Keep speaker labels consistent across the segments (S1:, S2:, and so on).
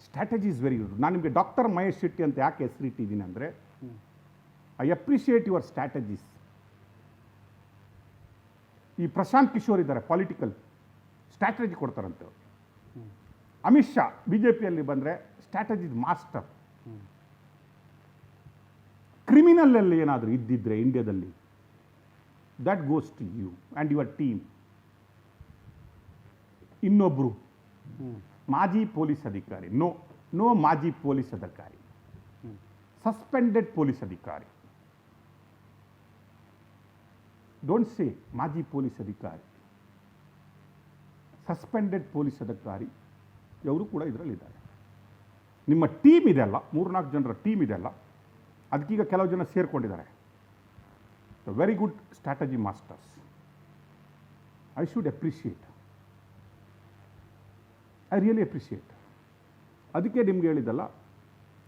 S1: Strategy is very good. ನಾನು ನಿಮಗೆ doctor Mahesh Shetty ಅಂತ ಯಾಕೆ ಹೆಸರಿಟ್ಟಿದ್ದೀನಿ ಅಂದರೆ, ಐ ಅಪ್ರಿಷಿಯೇಟ್ ಯುವರ್ ಸ್ಟ್ರಾಟಜೀಸ್. ಈ ಪ್ರಶಾಂತ್ ಕಿಶೋರ್ ಇದ್ದಾರೆ, ಪಾಲಿಟಿಕಲ್ ಸ್ಟ್ರಾಟಜಿ ಕೊಡ್ತಾರಂತೆ. ಅಮಿತ್ ಶಾ ಬಿ ಜೆ ಪಿಯಲ್ಲಿ ಬಂದರೆ ಸ್ಟ್ರಾಟಜಿ ಮಾಸ್ಟರ್. ಕ್ರಿಮಿನಲಲ್ಲಿ ಏನಾದರೂ ಇದ್ದಿದ್ರೆ ಇಂಡಿಯಾದಲ್ಲಿ, that goes to you and your team. ಇನ್ನೊಬ್ಬರು ಮಾಜಿ ಪೊಲೀಸ್ ಅಧಿಕಾರಿ, ನೋ ಮಾಜಿ ಪೊಲೀಸ್ ಅಧಿಕಾರಿ, ಸಸ್ಪೆಂಡೆಡ್ ಪೊಲೀಸ್ ಅಧಿಕಾರಿ. ಡೋಂಟ್ ಸೇ ಮಾಜಿ ಪೊಲೀಸ್ ಅಧಿಕಾರಿ, ಸಸ್ಪೆಂಡೆಡ್ ಪೊಲೀಸ್ ಅಧಿಕಾರಿ. ಅವರು ಕೂಡ ಇದರಲ್ಲಿದ್ದಾರೆ. ನಿಮ್ಮ ಟೀಮ್ ಇದೆಯಲ್ಲ, 3-4 ಜನರ ಟೀಮ್ ಇದೆಯಲ್ಲ, ಅದಕ್ಕೀಗ ಕೆಲವು ಜನ ಸೇರಿಕೊಂಡಿದ್ದಾರೆ. Very good strategy masters. I should appreciate. I really appreciate. ಅದಕ್ಕೆ ನಿಮ್ಗೆ ಹೇಳಿದ್ದಲ್ಲ,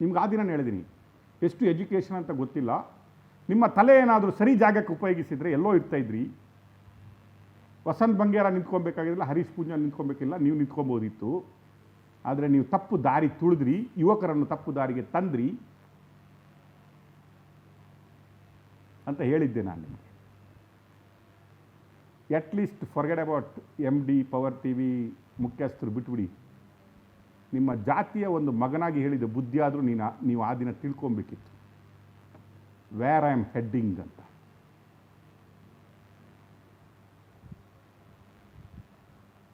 S1: ನಿಮ್ಗೆ ಆ ದಿನ ಹೇಳಿದ್ದೀನಿ, ಎಷ್ಟು ಎಜುಕೇಷನ್ ಅಂತ ಗೊತ್ತಿಲ್ಲ, ನಿಮ್ಮ ತಲೆ ಏನಾದರೂ ಸರಿ ಜಾಗಕ್ಕೆ ಉಪಯೋಗಿಸಿದರೆ ಎಲ್ಲೋ ಇರ್ತಾಯಿದ್ರಿ. ವಸಂತ್ ಬಂಗೇರ ನಿಂತ್ಕೊಬೇಕಾಗಿಲ್ಲ, ಹರೀಶ್ ಪೂಂಜಾ ನಿಂತ್ಕೊಬೇಕಿಲ್ಲ, ನೀವು ನಿಂತ್ಕೊಬೋದಿತ್ತು. ಆದರೆ ನೀವು ತಪ್ಪು ದಾರಿ ತುಳಿದ್ರಿ, ಯುವಕರನ್ನು ತಪ್ಪು ದಾರಿಗೆ ತಂದ್ರಿ ಅಂತ ಹೇಳಿದ್ದೆ ನಾನು ನಿಮಗೆ. At least forget about MD, power TV ಮುಖ್ಯಸ್ಥರು ಬಿಟ್ಬಿಡಿ. ನಿಮ್ಮ ಜಾತಿಯ ಒಂದು ಮಗನಾಗಿ ಹೇಳಿದ ಬುದ್ಧಿ ಆದರೂ ನೀವು ಆ ದಿನ ತಿಳ್ಕೊಬೇಕಿತ್ತು, ವೇರ್ ಐ ಆಮ್ ಹೆಡ್ಡಿಂಗ್ ಅಂತ.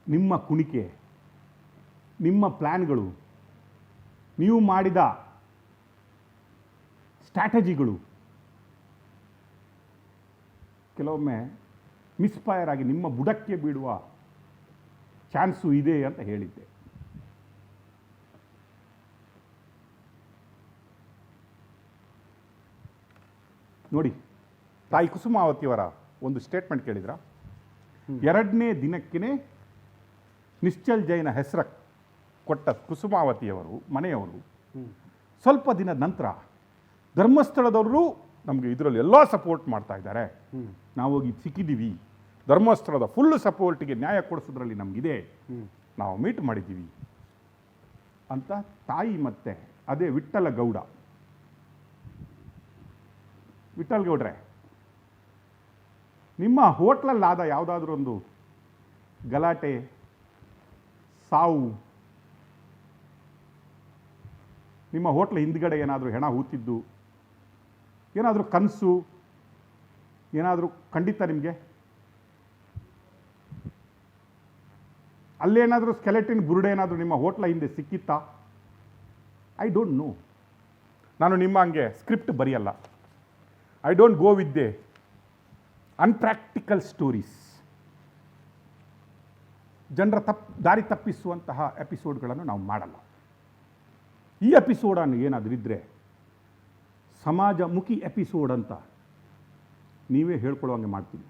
S1: ನಿಮ್ಮ ಕುಣಿಕೆ, ನಿಮ್ಮ ಪ್ಲ್ಯಾನ್ಗಳು, ನೀವು ಮಾಡಿದ ಸ್ಟ್ರಾಟಜಿಗಳು ಕೆಲವೊಮ್ಮೆ ಮಿಸ್ಫೈರ್ ಆಗಿ ನಿಮ್ಮ ಬುಡಕ್ಕೆ ಬೀಳುವ ಚಾನ್ಸು ಇದೆ ಅಂತ ಹೇಳಿದ್ದೆ. ನೋಡಿ, ತಾಯಿ ಕುಸುಮಾವತಿಯವರ ಒಂದು ಸ್ಟೇಟ್ಮೆಂಟ್ ಕೇಳಿದ್ರ? 2ನೇ ದಿನಕ್ಕೇ ನಿಶ್ಚಲ್ ಜೈನ ಹೆಸರು ಕೊಟ್ಟ ಕುಸುಮಾವತಿಯವರು ಮನೆಯವರು ಸ್ವಲ್ಪ ದಿನದ ನಂತರ ಧರ್ಮಸ್ಥಳದವರು ನಮಗೆ ಇದರಲ್ಲಿ ಎಲ್ಲ ಸಪೋರ್ಟ್ ಮಾಡ್ತಾ ಇದ್ದಾರೆ, ನಾವು ಹೋಗಿ ಸಿಕ್ಕಿದ್ದೀವಿ, ಧರ್ಮಸ್ಥಳದ ಫುಲ್ ಸಪೋರ್ಟಿಗೆ ನ್ಯಾಯ ಕೊಡಿಸೋದ್ರಲ್ಲಿ ನಮಗಿದೆ, ನಾವು ಮೀಟ್ ಮಾಡಿದ್ದೀವಿ ಅಂತ ತಾಯಿ. ಮತ್ತೆ ಅದೇ ವಿಠ್ಠಲ ಗೌಡ್ರೆ, ನಿಮ್ಮ ಹೋಟ್ಲಲ್ಲಾದ ಯಾವುದಾದ್ರೂ ಒಂದು ಗಲಾಟೆ, ಸಾವು, ನಿಮ್ಮ ಹೋಟ್ಲ ಹಿಂದ್ಗಡೆ ಏನಾದರೂ ಹೆಣ ಹೂತಿದ್ದು, ಏನಾದರೂ ಕನಸು ಏನಾದರೂ ಖಂಡಿತ ನಿಮಗೆ? ಅಲ್ಲೇನಾದರೂ ಸ್ಕೆಲೆಟಿನ್ ಬುರುಡೆ ಏನಾದರೂ ನಿಮ್ಮ ಹೋಟ್ಲ ಹಿಂದೆ ಸಿಕ್ಕಿತ್ತಾ? I don't know. ನಾನು ನಿಮ್ಮ ಹಂಗೆ ಸ್ಕ್ರಿಪ್ಟ್ ಬರೆಯಲ್ಲ. I don't go with the unpractical stories. ಜನರ ದಾರಿ ತಪ್ಪಿಸುವಂತಹ ಎಪಿಸೋಡ್ಗಳನ್ನು ನಾವು ಮಾಡಲ್ಲ. ಈ ಎಪಿಸೋಡನ್ನು ಏನಾದರೂ ಇದ್ದರೆ ಸಮಾಜಮುಖಿ ಎಪಿಸೋಡ್ ಅಂತ ನೀವೇ ಹೇಳ್ಕೊಳ್ಳುವಂಗೆ ಮಾಡ್ತೀನಿ.